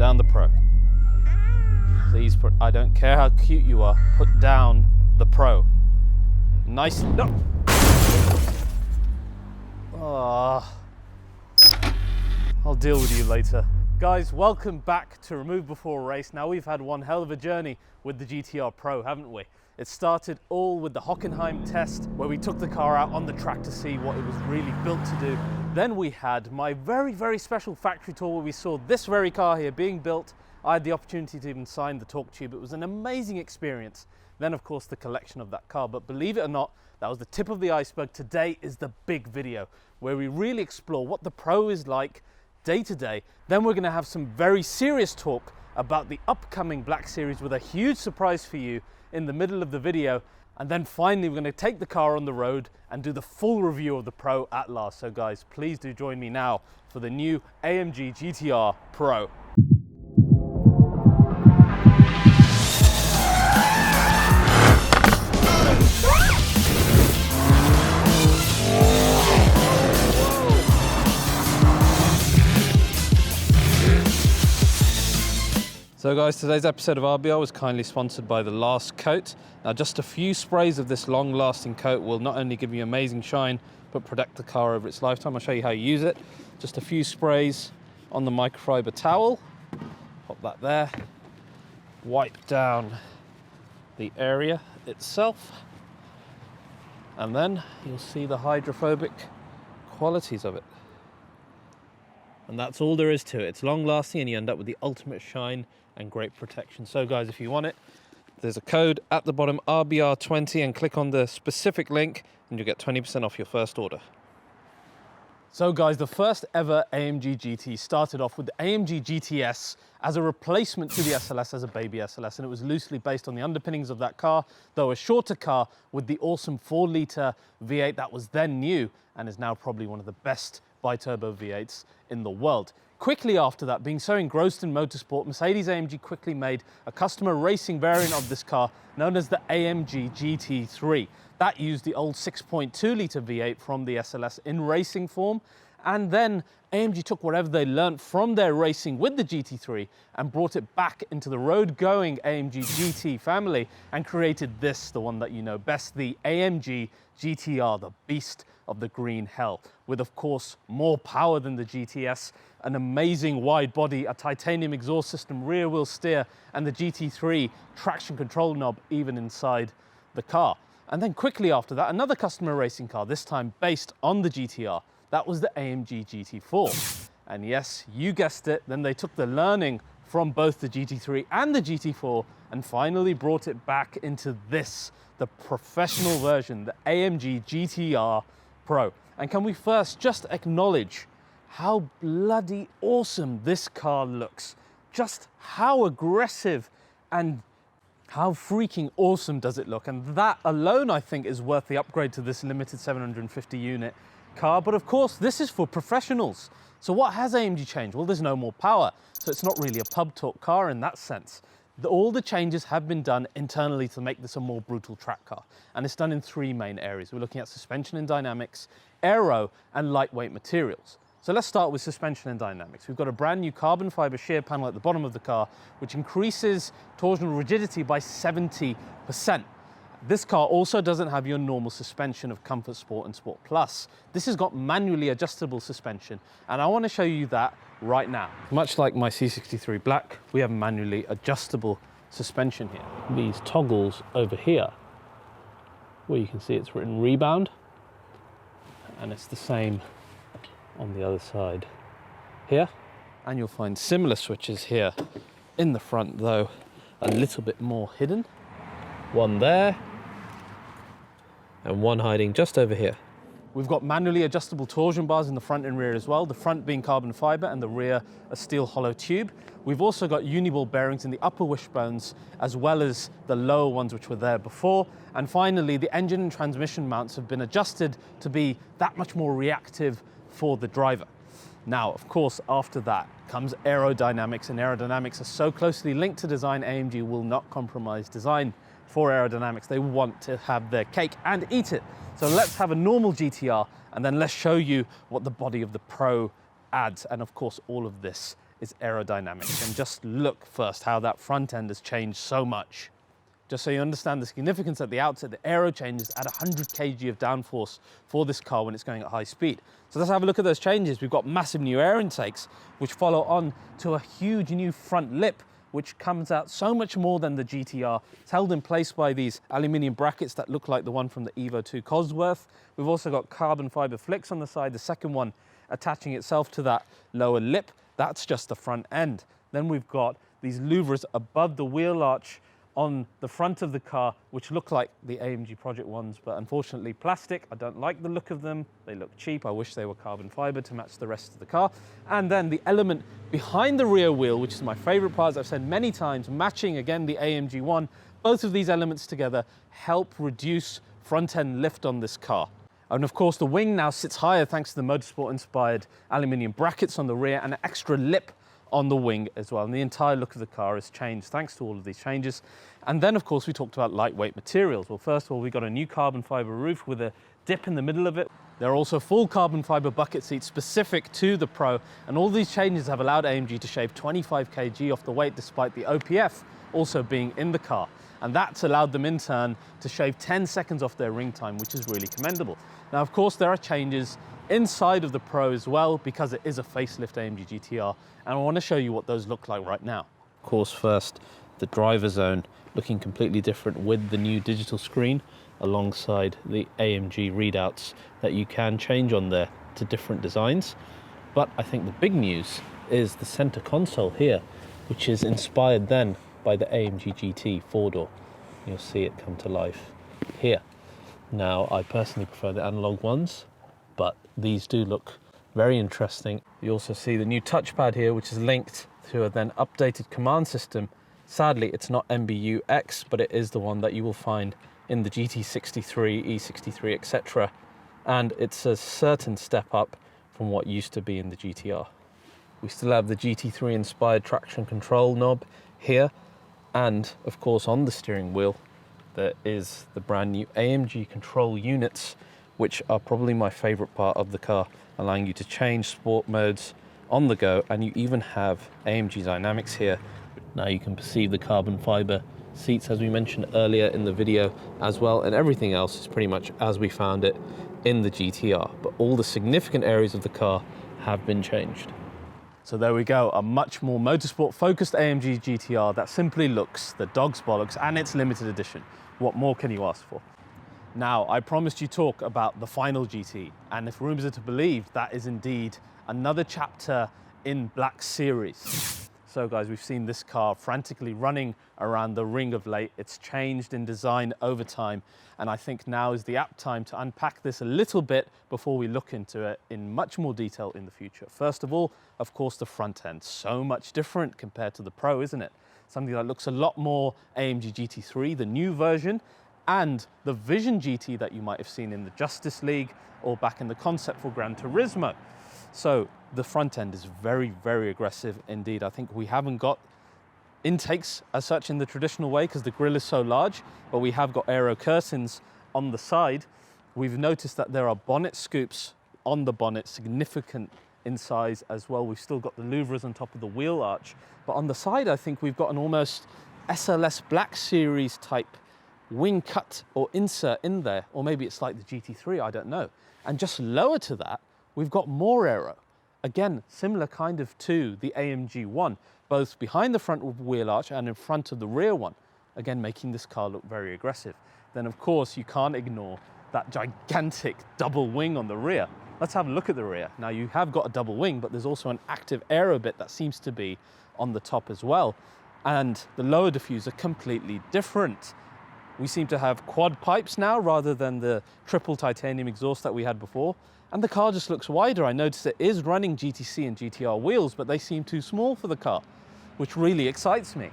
down the Pro. Please put, I don't care how cute you are, put down the Pro. Nice, no. Oh, I'll deal with you later. Guys, welcome back to Remove Before Race. Now we've had one hell of a journey with the GTR Pro, haven't we? It started all with the Hockenheim test, where we took the car out on the track to see what it was really built to do. Then we had my very special factory tour where we saw this very car here being built. I had the opportunity to even sign the torque tube. It was an amazing experience. Then of course the collection of that car, but believe it or not, that was the tip of the iceberg. Today is the big video where we really explore what the Pro is like day to day. Then we're going to have some very serious talk about the upcoming Black Series with a huge surprise for you in the middle of the video. And then finally we're going to take the car on the road and do the full review of the Pro at last. So guys, please do join me now for the new AMG GT R Pro. So guys, today's episode of RBR was kindly sponsored by the Last Coat. Now just a few sprays of this long-lasting coat will not only give you amazing shine, but protect the car over its lifetime. I'll show you how you use it. Just a few sprays on the microfiber towel. Pop that there. Wipe down the area itself. And then you'll see the hydrophobic qualities of it. And that's all there is to it. It's long lasting and you end up with the ultimate shine and great protection. So guys, if you want it, there's a code at the bottom, RBR20, and click on the specific link and you'll get 20% off your first order. So guys, the first ever AMG GT started off with the AMG GTS as a replacement to the SLS, as a baby SLS, and it was loosely based on the underpinnings of that car, though a shorter car with the awesome 4-litre V8 that was then new and is now probably one of the best bi-turbo V8s in the world. Quickly after that, being so engrossed in motorsport, Mercedes-AMG quickly made a customer racing variant of this car known as the AMG GT3. That used the old 6.2-litre V8 from the SLS in racing form, and then AMG took whatever they learnt from their racing with the GT3 and brought it back into the road-going AMG GT family and created this, the one that you know best, the AMG GT R, the beast of the green hell, with of course more power than the GTS, an amazing wide body, a titanium exhaust system, rear wheel steer, and the GT3 traction control knob even inside the car. And then quickly after that, another customer racing car, this time based on the GTR. That was the AMG GT4. And yes, you guessed it, then they took the learning from both the GT3 and the GT4 and finally brought it back into this, the professional version, the AMG GT R Pro. And can we first just acknowledge how bloody awesome this car looks? Just how aggressive and how freaking awesome does it look? And that alone, I think, is worth the upgrade to this limited 750 unit car. But of course, this is for professionals. So what has AMG changed? Well, there's no more power. So it's not really a pub talk car in that sense. All the changes have been done internally to make this a more brutal track car. And it's done in 3 main areas. We're looking at suspension and dynamics, aero, and lightweight materials. So let's start with suspension and dynamics. We've got a brand new carbon fiber shear panel at the bottom of the car, which increases torsional rigidity by 70%. This car also doesn't have your normal suspension of Comfort Sport and Sport Plus. This has got manually adjustable suspension, and I want to show you that right now. Much like my C63 Black, we have manually adjustable suspension here. These toggles over here, where you can see it's written rebound, and it's the same on the other side here. And you'll find similar switches here in the front, though a little bit more hidden. One there, and one hiding just over here. We've got manually adjustable torsion bars in the front and rear as well, the front being carbon fiber and the rear a steel hollow tube. We've also got uniball bearings in the upper wishbones as well as the lower ones which were there before. And finally, the engine and transmission mounts have been adjusted to be that much more reactive for the driver. Now, of course, after that comes aerodynamics, and aerodynamics are so closely linked to design, AMG will not compromise design for aerodynamics. They want to have their cake and eat it. So let's have a normal GTR and then let's show you what the body of the Pro adds. And of course, all of this is aerodynamics. And just look first how that front end has changed so much. Just so you understand the significance at the outset, the aero changes at 100 kg of downforce for this car when it's going at high speed. So let's have a look at those changes. We've got massive new air intakes, which follow on to a huge new front lip, which comes out so much more than the GTR. It's held in place by these aluminium brackets that look like the one from the Evo 2 Cosworth. We've also got carbon fiber flicks on the side, the second one attaching itself to that lower lip. That's just the front end. Then we've got these louvres above the wheel arch on the front of the car, which look like the AMG Project ones, but unfortunately plastic. I don't like the look of them. They look cheap. I wish they were carbon fiber to match the rest of the car. And then the element behind the rear wheel, which is my favorite part, as I've said many times, matching again the AMG one. Both of these elements together help reduce front end lift on this car. And of course, the wing now sits higher thanks to the motorsport inspired aluminium brackets on the rear and an extra lip on the wing as well. And the entire look of the car has changed thanks to all of these changes. And then of course we talked about lightweight materials. Well, first of all, we got a new carbon fiber roof with a dip in the middle of it. There are also full carbon fiber bucket seats specific to the Pro. And all these changes have allowed AMG to shave 25 kg off the weight despite the OPF also being in the car. And that's allowed them in turn to shave 10 seconds off their ring time, which is really commendable. Now, of course, there are changes inside of the Pro as well, because it is a facelift AMG GT R, and I want to show you what those look like right now. Of course, first, the driver zone looking completely different with the new digital screen alongside the AMG readouts that you can change on there to different designs. But I think the big news is the center console here, which is inspired then by the AMG GT 4-door. You'll see it come to life here. Now, I personally prefer the analog ones, but these do look very interesting. You also see the new touchpad here, which is linked to a then updated command system. Sadly, it's not MBUX, but it is the one that you will find in the GT63, E63, etc. And it's a certain step up from what used to be in the GTR. We still have the GT3 inspired traction control knob here. And of course, on the steering wheel, there is the brand new AMG control units, which are probably my favorite part of the car, allowing you to change sport modes on the go. And you even have AMG Dynamics here. Now you can perceive the carbon fiber seats, as we mentioned earlier in the video as well, and everything else is pretty much as we found it in the GTR. But all the significant areas of the car have been changed. So there we go, a much more motorsport focused AMG GTR that simply looks the dog's bollocks, and it's limited edition. What more can you ask for? Now, I promised you talk about the final GT, and if rumors are to believe, that is indeed another chapter in Black Series. So guys, we've seen this car frantically running around the ring of late. It's changed in design over time, and I think now is the apt time to unpack this a little bit before we look into it in much more detail in the future. First of all, of course, the front end. So much different compared to the Pro, isn't it? Something that looks a lot more AMG GT3, the new version, and the Vision GT that you might have seen in the Justice League or back in the concept for Gran Turismo. So the front end is very, very aggressive indeed. I think we haven't got intakes as such in the traditional way because the grille is so large, but we have got aero curtains on the side. We've noticed that there are bonnet scoops on the bonnet, significant in size as well. We've still got the louvres on top of the wheel arch, but on the side I think we've got an almost SLS Black Series type wing cut or insert in there, or maybe it's like the GT3, I don't know. And just lower to that, we've got more aero. Again, similar kind of to the AMG one, both behind the front wheel arch and in front of the rear one. Again, making this car look very aggressive. Then of course, you can't ignore that gigantic double wing on the rear. Let's have a look at the rear. Now you have got a double wing, but there's also an active aero bit that seems to be on the top as well. And the lower diffuser completely different. We seem to have quad pipes now rather than the triple titanium exhaust that we had before. And the car just looks wider. I noticed it is running GTC and GTR wheels, but they seem too small for the car, which really excites me.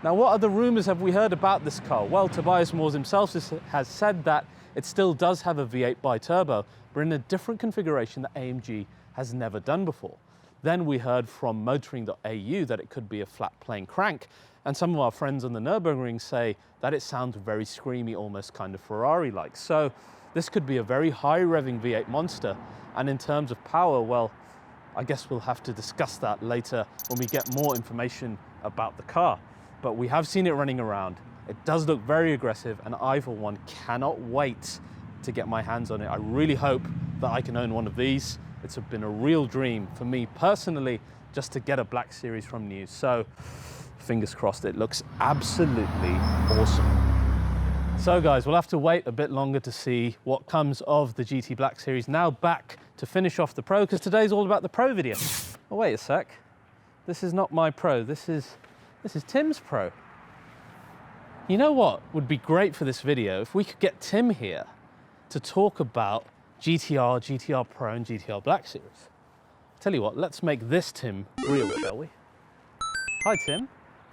Now, what other rumors have we heard about this car? Well, Tobias Moores himself has said that it still does have a V8 bi-turbo, but in a different configuration that AMG has never done before. Then we heard from motoring.au that it could be a flat plane crank, and some of our friends on the Nurburgring say that it sounds very screamy, almost kind of Ferrari-like. So this could be a very high revving V8 monster, and in terms of power, well, I guess we'll have to discuss that later when we get more information about the car. But we have seen it running around. It does look very aggressive, and I, for one, cannot wait to get my hands on it. I really hope that I can own one of these. It's been a real dream for me personally, just to get a Black Series from new. So fingers crossed, it looks absolutely awesome. So guys, we'll have to wait a bit longer to see what comes of the GT Black Series. Now back to finish off the Pro, because today's all about the Pro video. Oh, wait a sec. This is not my Pro, this is Tim's Pro. You know what would be great for this video? If we could get Tim here to talk about GTR, GTR Pro and GTR Black Series. Tell you what, let's make this Tim real, shall we? Hi, Tim.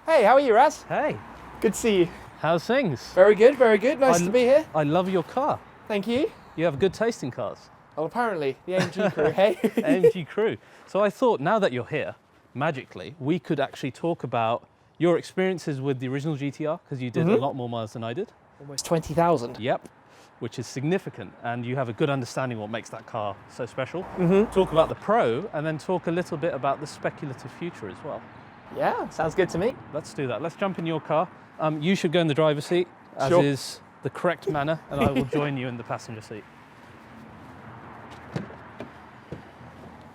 Hey, how are you, Raz? Hey. Good to see you. How's things? Very good, very good. Nice to be here. I love your car. Thank you. You have good taste in cars. Well, apparently, the AMG crew, hey? AMG crew. So I thought, now that you're here, magically, we could actually talk about your experiences with the original GTR, because you did a lot more miles than I did. Almost 20,000. Yep, which is significant, and you have a good understanding what makes that car so special. Talk about the Pro, and then talk a little bit about the speculative future as well. Yeah, sounds good to me. Let's do that. Let's jump in your car. You should go in the driver's seat, as Sure. is the correct manner, and I will join you in the passenger seat.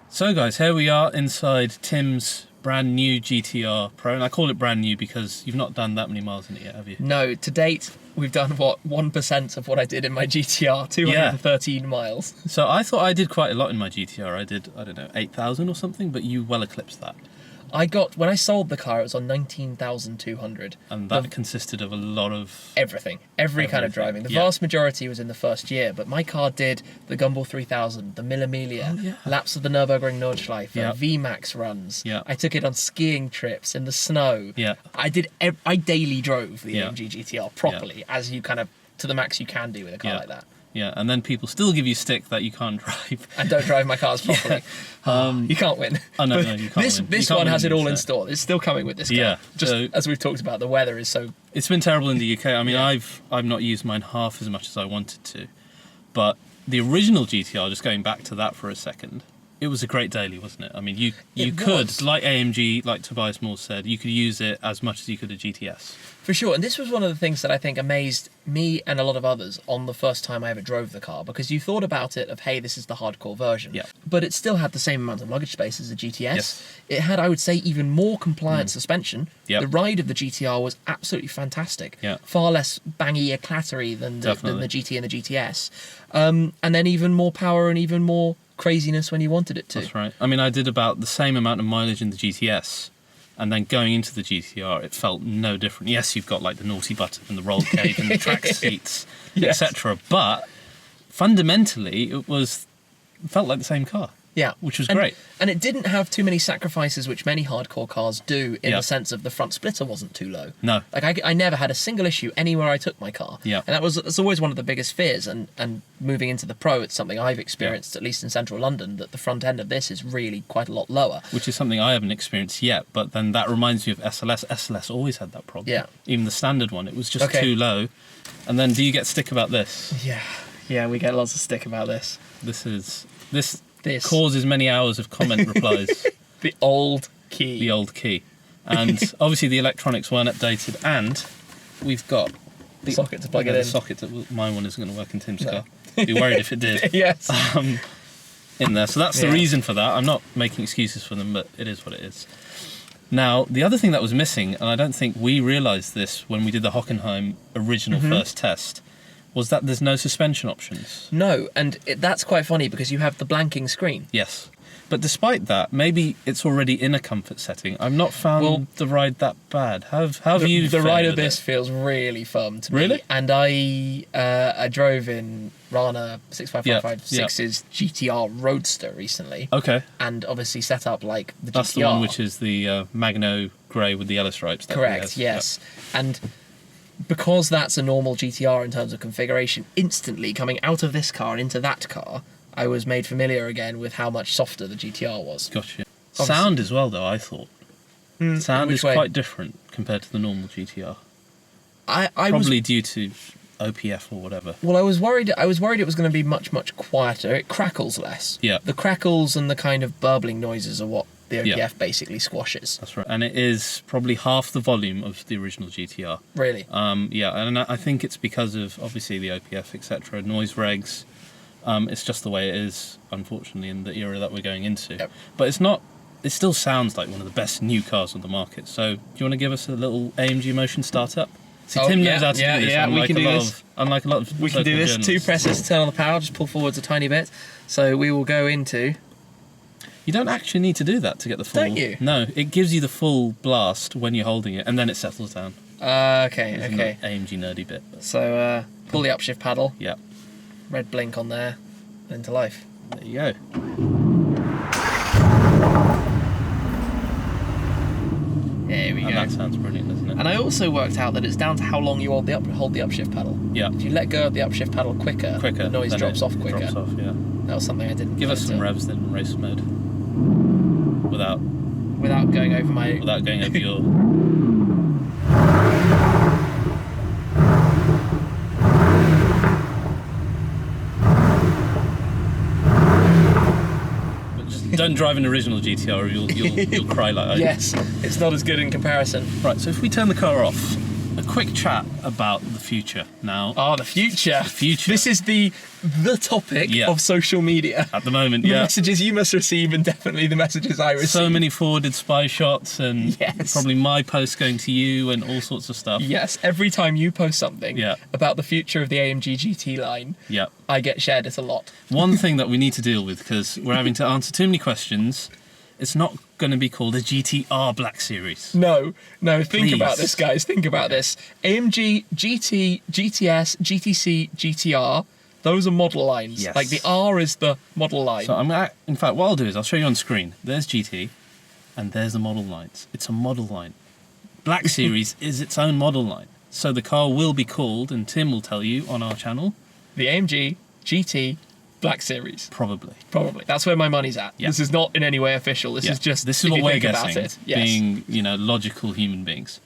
So guys, here we are inside Tim's brand new GTR Pro, and I call it brand new because you've not done that many miles in it yet, have you? No, to date, we've done, what, 1% of what I did in my GTR, 213 miles. So I thought I did quite a lot in my GTR. I did, I don't know, 8,000 or something, but you well eclipsed that. When I sold the car, it was on 19,200. And that consisted of a lot of... Everything. Every kind of driving. The vast majority was in the first year, but my car did the Gumball 3000, the Mille Miglia, laps of the Nürburgring Nordschleife, VMAX runs. I took it on skiing trips in the snow. I daily drove the AMG GTR properly, as you kind of, to the max you can do with a car like that. Yeah, and then people still give you stick that you can't drive. And don't drive my cars properly. You can't win. Oh, no, you can't win. This one has it all installed. It's still coming with this car. Yeah. Just as we've talked about, the weather is so... It's been terrible in the UK. I mean, I've not used mine half as much as I wanted to. But the original GTR, just going back to that for a second, it was a great daily, wasn't it? I mean, you could, like AMG, like Tobias Moore said, you could use it as much as you could a GTS. For sure, and this was one of the things that I think amazed me and a lot of others on the first time I ever drove the car, because you thought about it of, hey, this is the hardcore version. But it still had the same amount of luggage space as a GTS. It had, I would say, even more compliant suspension. The ride of the GTR was absolutely fantastic. Far less bangy or clattery than the GT and the GTS. And then even more power and even more craziness when you wanted it to. That's right. I mean, I did about the same amount of mileage in the GTS, and then going into the GTR, it felt no different. Yes, you've got like the naughty button and the roll cage and the track seats, etc. But fundamentally, it felt like the same car. Which was great. And it didn't have too many sacrifices, which many hardcore cars do, in the sense of the front splitter wasn't too low. No. Like, I never had a single issue anywhere I took my car. And that's always one of the biggest fears. And moving into the Pro, it's something I've experienced, at least in central London, that the front end of this is really quite a lot lower. Which is something I haven't experienced yet, but then that reminds me of SLS. SLS always had that problem. Even the standard one, it was just too low. And then do you get stick about this? Yeah, we get lots of stick about this. This causes many hours of comment replies. The old key. The old key. And obviously the electronics weren't updated, and we've got the socket to plug it in. The socket, my one isn't going to work in Tim's car. I'd be worried if it did. In there. So that's the reason for that. I'm not making excuses for them, but it is what it is. Now, the other thing that was missing, and I don't think we realised this when we did the Hockenheim original first test, was that there's no suspension options. No, and that's quite funny because you have the blanking screen. Yes. But despite that, maybe it's already in a comfort setting. I've not found the ride that bad. How have you The ride of this feels really firm to me. Really? And I drove in Rana 65556's GTR Roadster recently. Okay. And obviously set up like the GTR. That's the one which is the Magno grey with the yellow stripes. Correct, yes. And because that's a normal GTR in terms of configuration, instantly coming out of this car and into that car, I was made familiar again with how much softer the GTR was. Gotcha. Sound as well, though, I thought. Sound is quite different compared to the normal GTR. Probably due to OPF or whatever. Well, I was worried it was going to be much quieter. It crackles less. Yeah. The crackles and the kind of burbling noises are what the OPF basically squashes. That's right. And it is probably half the volume of the original GTR. Really? Yeah, and I think it's because of, obviously, the OPF, etc., noise regs. It's just the way it is, unfortunately, in the era that we're going into. Yep. But it's not... It still sounds like one of the best new cars on the market. So, do you want to give us a little AMG motion startup? See, Tim knows how to do this. Yeah, we can do this. Unlike a lot of We can do this. journalists. 2 presses to turn on the power, just pull forwards a tiny bit. So we will go into... You don't actually need to do that to get the full... Don't you? No, it gives you the full blast when you're holding it, and then it settles down. Okay. AMG nerdy bit. But So pull the upshift paddle. yeah, Red blink on there. Into life. there you go. There we And go. that sounds brilliant, doesn't it? And I also worked out that it's down to how long you hold the upshift pedal. Yeah. If you let go of the upshift pedal quicker, the noise then drops it off quicker. Drops off, yeah. That was something I didn't Give us know some to- revs then in race mode. without going over my... Without going over your... But just don't drive an original GTR or you'll cry like I do. Yes, it's not as good in comparison. Right, so if we turn the car off, a quick chat about the future now. Oh, the future. The future. This is the topic Yeah. of social media. At the moment, The yeah. messages you must receive and definitely the messages I receive. So many forwarded spy shots and Yes. probably my post going to you and all sorts of stuff. Yes, every time you post something Yeah. about the future of the AMG GT line, Yeah. I get shared it a lot. One thing that we need to deal with, because we're having to answer too many questions, it's not going to be called a GT Black Series. No, think Please. about this, guys. Think about this. AMG GT, GTS, GTC, GTR. Those are model lines. Yes. Like the R is the model line. So in fact, what I'll do is I'll show you on screen. There's GT, and there's the model lines. It's a model line. Black Series is its own model line. So the car will be called, and Tim will tell you on our channel, The AMG GT Black Series. probably. Probably. That's where my money's at. Yeah. This is not in any way official. This is just this is if what you we're think guessing. about it. Yes. Being logical human beings.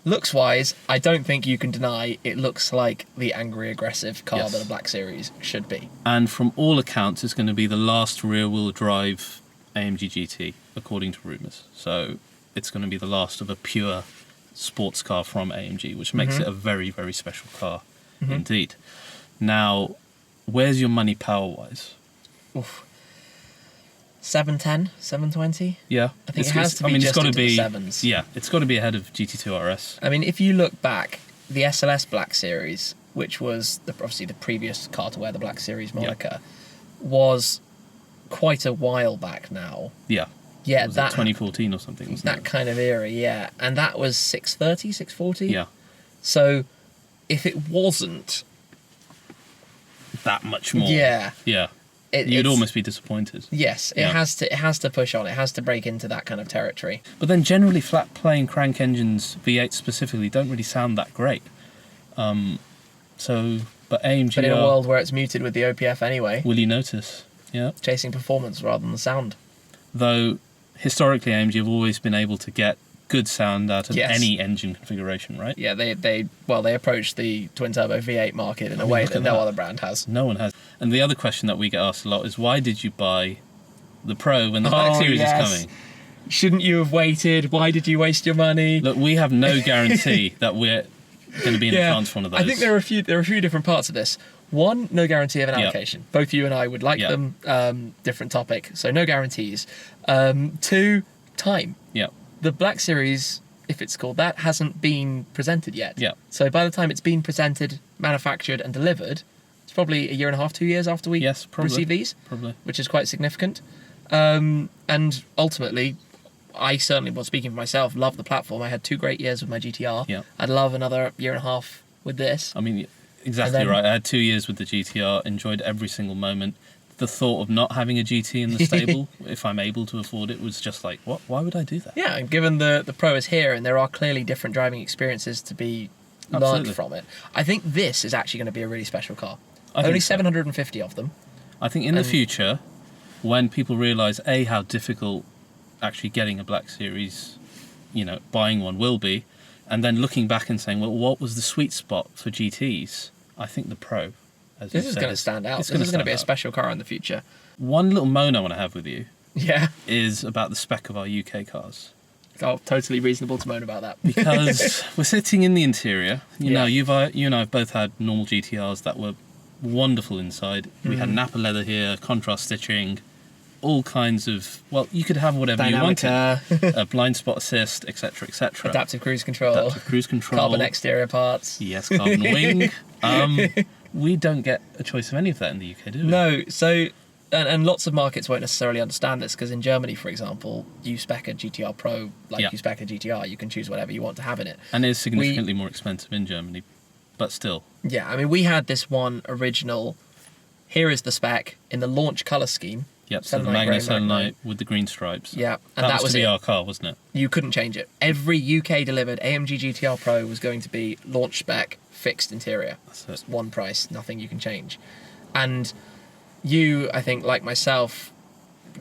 Looks wise, I don't think you can deny it looks like the angry, aggressive car Yes. that a Black Series should be. And from all accounts, it's going to be the last rear-wheel drive AMG GT, according to rumours. So it's going to be the last of a pure sports car from AMG, which makes it a very, very special car indeed. Now, where's your money power-wise? Oof. 710, 720. Yeah, I think it has to be it's just got to into the be sevens. Yeah, it's got to be ahead of GT2 RS. I mean, if you look back, the SLS Black Series, which was obviously the previous car to wear the Black Series moniker, was quite a while back now. Yeah, Yeah, was that it 2014 or something? Wasn't that it? kind of era, yeah. And that was 630, 640. Yeah, So if it wasn't, that much more. yeah, yeah. You'd it's- almost be disappointed. yes, Yeah. it has to push on. It has to break into that kind of territory. But then generally flat plane crank engines, V8 specifically, don't really sound that great. But AMG But in a world where it's muted with the OPF anyway, will you notice? Yeah. chasing performance rather than the sound. Though historically AMG have always been able to get good sound out of Yes. any engine configuration, right? Yeah, they approached the twin turbo V8 market in a mean, way look that at no that. other brand has. No one has. And the other question that we get asked a lot is why did you buy the Pro when the Black Series is coming? Shouldn't you have waited? Why did you waste your money? Look, we have no guarantee that we're going to be in France for one of those. I think there are a few different parts of this. One, no guarantee of an Yeah. allocation. Both you and I would like Yeah. them. Different topic, so no guarantees. Two, time. Yeah. The Black Series, if it's called that, hasn't been presented yet. Yeah. So by the time it's been presented, manufactured, and delivered, it's probably a year and a half, 2 years after we Yes, probably. receive these, Probably. which is quite significant. And ultimately, I certainly, well, speaking for myself, love the platform. I had 2 great years with my GTR. Yeah. I'd love another year and a half with this. I mean, exactly And then- right. I had 2 years with the GTR, enjoyed every single moment. The thought of not having a GT in the stable, if I'm able to afford it, was just like, what? Why would I do that? Yeah, and given the Pro is here and there are clearly different driving experiences to be learned Absolutely. from it, I think this is actually going to be a really special car. I think Only so. 750 of them. I think in the And- future, when people realise how difficult actually getting a Black Series, buying one will be, And then looking back and saying, well, what was the sweet spot for GTs? I think the Pro. As this is going to stand out. This is going to be a special car in the future. One little moan I want to have with you Yeah. is about the spec of our UK cars. Oh, totally reasonable to moan about that. Because we're sitting in the interior. You Yeah. know, you and I have both had normal GTRs that were wonderful inside. We had Napa leather here, contrast stitching, all kinds of, well, you could have whatever Dynamic, you wanted. A blind spot assist, etc., etc. Adaptive cruise control. Adaptive cruise control. Carbon exterior parts. Yes, carbon wing. We don't get a choice of any of that in the UK, do we? No, so... And lots of markets won't necessarily understand this, because in Germany, for example, you spec a GTR Pro like you spec a GTR. You can choose whatever you want to have in it. And it is significantly more expensive in Germany, but still. Yeah, I mean, we had this one original, here is the spec, in the launch colour scheme. Yep, so the Magna Selenite with the green stripes. Yeah, and that was to be our car, wasn't it? You couldn't change it. Every UK delivered AMG GTR Pro was going to be launch spec, fixed interior. That's it. One price, nothing you can change. And you, I think, like myself,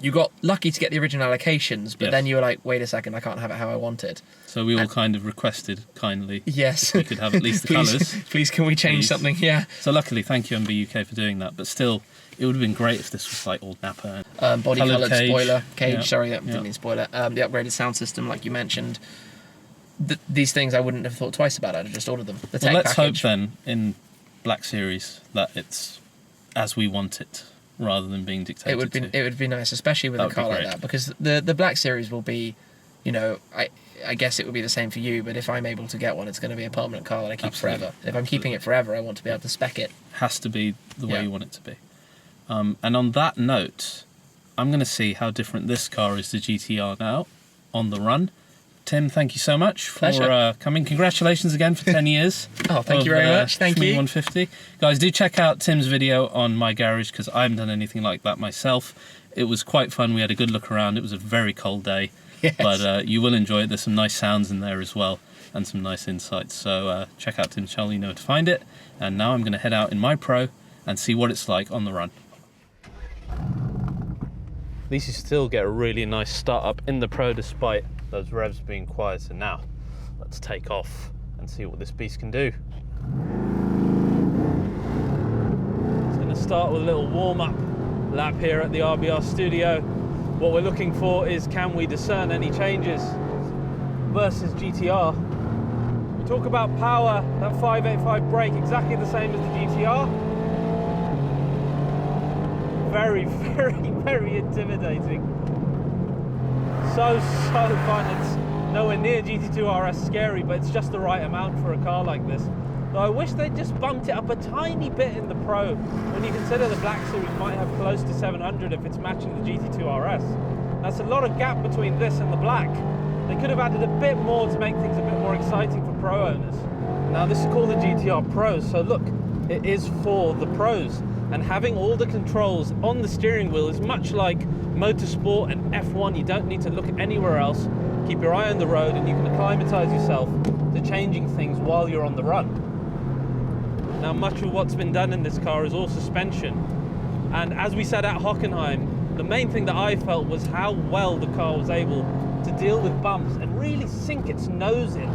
you got lucky to get the original allocations, but then you were like, wait a second, I can't have it how I want it. So we all kind of requested kindly. Yes. We could have at least the colours. Please, can we change something? Yeah. So luckily, thank you MB UK for doing that. But still, it would have been great if this was like all Napa. Body coloured spoiler. Cage, yeah. sorry, that didn't mean spoiler. The upgraded sound system, like you mentioned. These things I wouldn't have thought twice about. I'd have just ordered them. The tech let's package. hope then, in Black Series, that it's as we want it, rather than being dictated It would be nice, especially with a car like that, because the Black Series will be, you know, I guess it would be the same for you, but if I'm able to get one, it's going to be a permanent car that I keep forever. If I'm keeping it forever, I want to be able to spec it. Has to be the way you want it to be. And on that note, I'm going to see how different this car is to GTR now on the run. Tim, thank you so much for coming. Congratulations again for 10 years. Oh, thank you very much. Thank you. Shmee150. Guys, do check out Tim's video on my garage, because I haven't done anything like that myself. It was quite fun. We had a good look around. It was a very cold day. Yes. But you will enjoy it. There's some nice sounds in there as well, and some nice insights. So check out Tim's channel. You know where to find it. And now I'm going to head out in my Pro and see what it's like on the run. At least you still get a really nice start up in the Pro despite those revs being quieter. Now let's take off and see what this beast can do. It's going to start with a little warm-up lap here at the RBR studio. What we're looking for is, can we discern any changes versus GTR? We talk about power, that 585 brake, exactly the same as the GTR. Very, very, very intimidating. So fun. It's nowhere near GT2 RS scary, but it's just the right amount for a car like this. Though I wish they'd just bumped it up a tiny bit in the Pro, when you consider the Black Series might have close to 700 if it's matching the GT2 RS. That's a lot of gap between this and the Black. They could have added a bit more to make things a bit more exciting for Pro owners. Now this is called the GTR Pro, so look, it is for the pros. And having all the controls on the steering wheel is much like motorsport and F1. You don't need to look anywhere else. Keep your eye on the road and you can acclimatise yourself to changing things while you're on the run. Now much of what's been done in this car is all suspension. And as we said at Hockenheim, the main thing that I felt was how well the car was able to deal with bumps and really sink its nose in.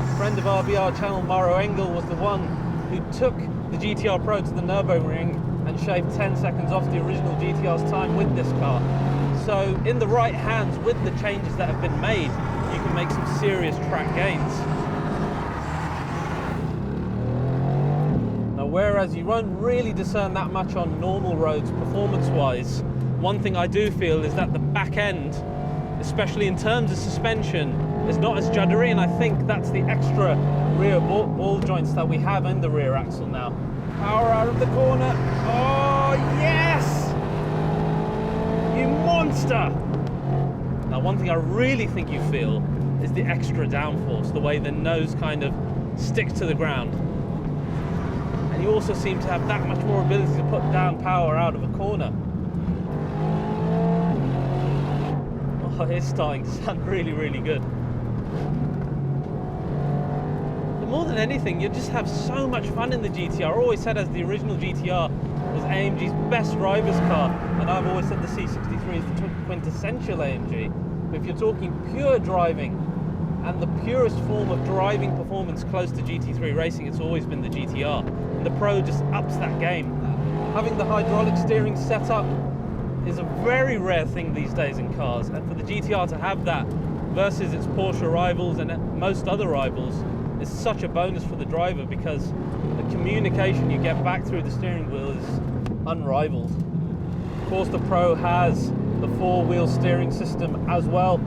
A friend of RBR channel, Maro Engel, was the one who took the GTR Pro to the Nurburgring and shaved 10 seconds off the original GTR's time with this car. So in the right hands, with the changes that have been made, you can make some serious track gains. Now whereas you won't really discern that much on normal roads performance-wise, one thing I do feel is that the back end, especially in terms of suspension, is not as juddery, and I think that's the extra rear ball joints that we have in the rear axle now. Power out of the corner. Oh, yes! You monster! Now, one thing I really think you feel is the extra downforce, the way the nose kind of sticks to the ground. And you also seem to have that much more ability to put down power out of a corner. Oh, it's starting to sound really, really good. More than anything, you just have so much fun in the GTR. I always said as the original GTR was AMG's best driver's car, and I've always said the C63 is the quintessential AMG. But if you're talking pure driving and the purest form of driving performance close to GT3 racing, it's always been the GTR. And the Pro just ups that game. Having the hydraulic steering setup is a very rare thing these days in cars, and for the GTR to have that versus its Porsche rivals and most other rivals is such a bonus for the driver, because the communication you get back through the steering wheel is unrivaled. Of course, the Pro has the four-wheel steering system as well.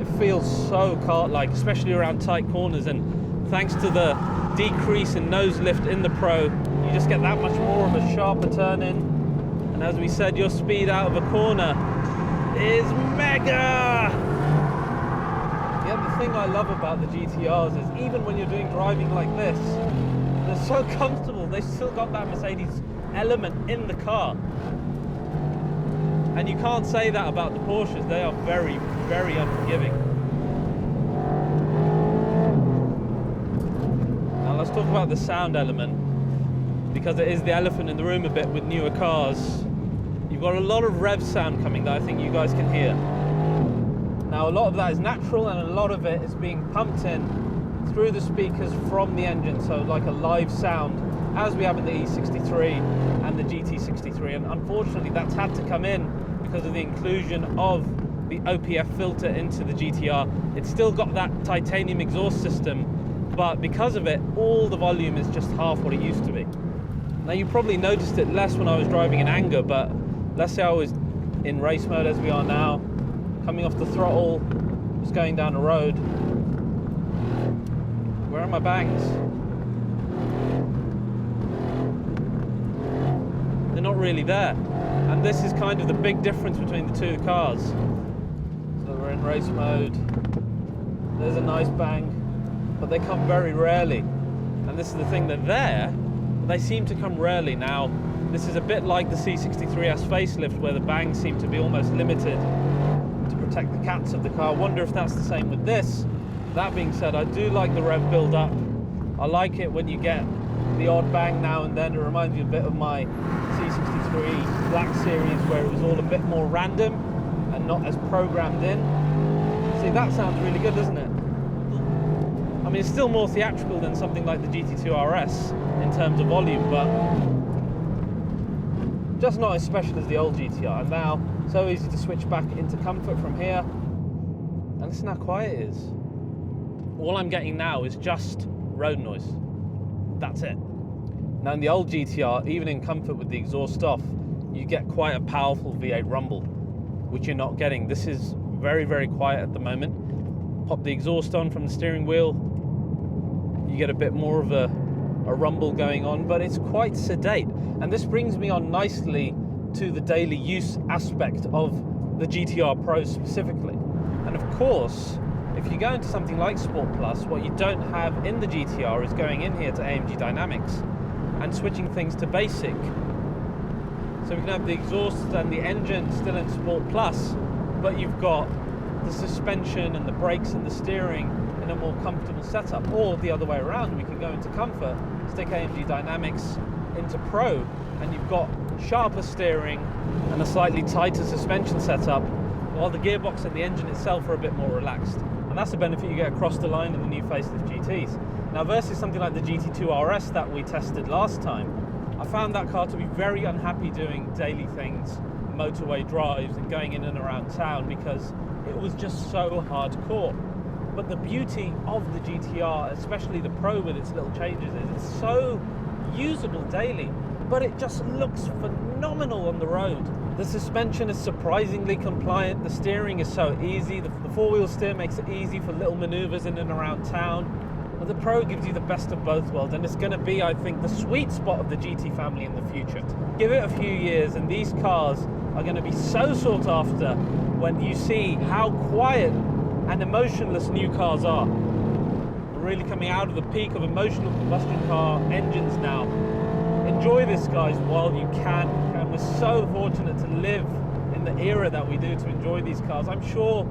It feels so kart-like, especially around tight corners, and thanks to the decrease in nose lift in the Pro, you just get that much more of a sharper turn in. And as we said, your speed out of a corner is mega! The other thing I love about the GTRs is even when you're doing driving like this, they're so comfortable. They've still got that Mercedes element in the car. And you can't say that about the Porsches. They are very, very unforgiving. Now let's talk about the sound element, because it is the elephant in the room a bit with newer cars. You've got a lot of rev sound coming that I think you guys can hear. Now a lot of that is natural, and a lot of it is being pumped in through the speakers from the engine, so like a live sound, as we have in the E63 and the GT63. And unfortunately that's had to come in because of the inclusion of the OPF filter into the GTR. It's still got that titanium exhaust system, but because of it, all the volume is just half what it used to be. Now you probably noticed it less when I was driving in anger, but let's say I was in race mode as we are now, coming off the throttle, just going down the road. Where are my bangs? They're not really there. And this is kind of the big difference between the two cars. So we're in race mode. There's a nice bang, but they come very rarely. And this is the thing, they're there, but they seem to come rarely. Now, this is a bit like the C63S facelift, where the bangs seem to be almost limited to protect the cats of the car. I wonder if that's the same with this. That being said, I do like the rev build up. I like it when you get the odd bang now and then. It reminds me a bit of my C63 Black Series, where it was all a bit more random and not as programmed in. See, that sounds really good, doesn't it? I mean, it's still more theatrical than something like the GT2 RS in terms of volume, but just not as special as the old GTR. And now, so easy to switch back into comfort from here. And listen how quiet it is. All I'm getting now is just road noise. That's it. Now in the old GTR, even in comfort with the exhaust off, you get quite a powerful V8 rumble, which you're not getting. This is very, very quiet at the moment. Pop the exhaust on from the steering wheel, you get a bit more of a rumble going on, but it's quite sedate. And this brings me on nicely to the daily use aspect of the GTR Pro specifically. And of course, if you go into something like Sport Plus, what you don't have in the GTR is going in here to AMG Dynamics and switching things to basic. So we can have the exhaust and the engine still in Sport Plus, but you've got the suspension and the brakes and the steering in a more comfortable setup. Or the other way around, we can go into comfort, stick AMG Dynamics into Pro, and you've got sharper steering and a slightly tighter suspension setup, while the gearbox and the engine itself are a bit more relaxed. And that's the benefit you get across the line of the new facelift GTs. Now versus something like the GT2 RS that we tested last time, I found that car to be very unhappy doing daily things, motorway drives and going in and around town, because it was just so hardcore. But the beauty of the GTR, especially the Pro with its little changes, is it's so usable daily, but it just looks phenomenal on the road. The suspension is surprisingly compliant, the steering is so easy, the four-wheel steer makes it easy for little maneuvers in and around town. But the Pro gives you the best of both worlds, and it's going to be, I think, the sweet spot of the GT family in the future. Give it a few years and these cars are going to be so sought after when you see how quiet and emotionless new cars are. We're really coming out of the peak of emotional combustion car engines now. Enjoy this, guys, while you can. And we're so fortunate to live in the era that we do to enjoy these cars. I'm sure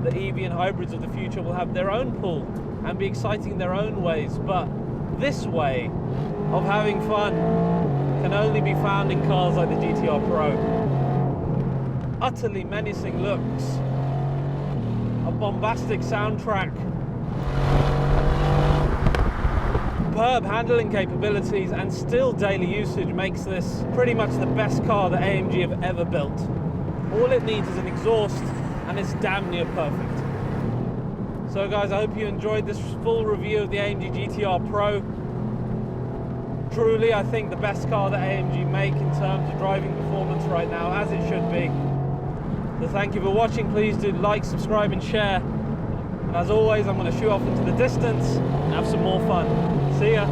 the EV and hybrids of the future will have their own pull and be exciting in their own ways, but this way of having fun can only be found in cars like the GTR Pro. Utterly menacing looks, a bombastic soundtrack, superb handling capabilities, and still daily usage makes this pretty much the best car that AMG have ever built. All it needs is an exhaust and it's damn near perfect. So guys, I hope you enjoyed this full review of the AMG GT R Pro. Truly, I think the best car that AMG make in terms of driving performance right now, as it should be. So thank you for watching. Please do like, subscribe and share. And as always, I'm going to shoot off into the distance and have some more fun. See ya.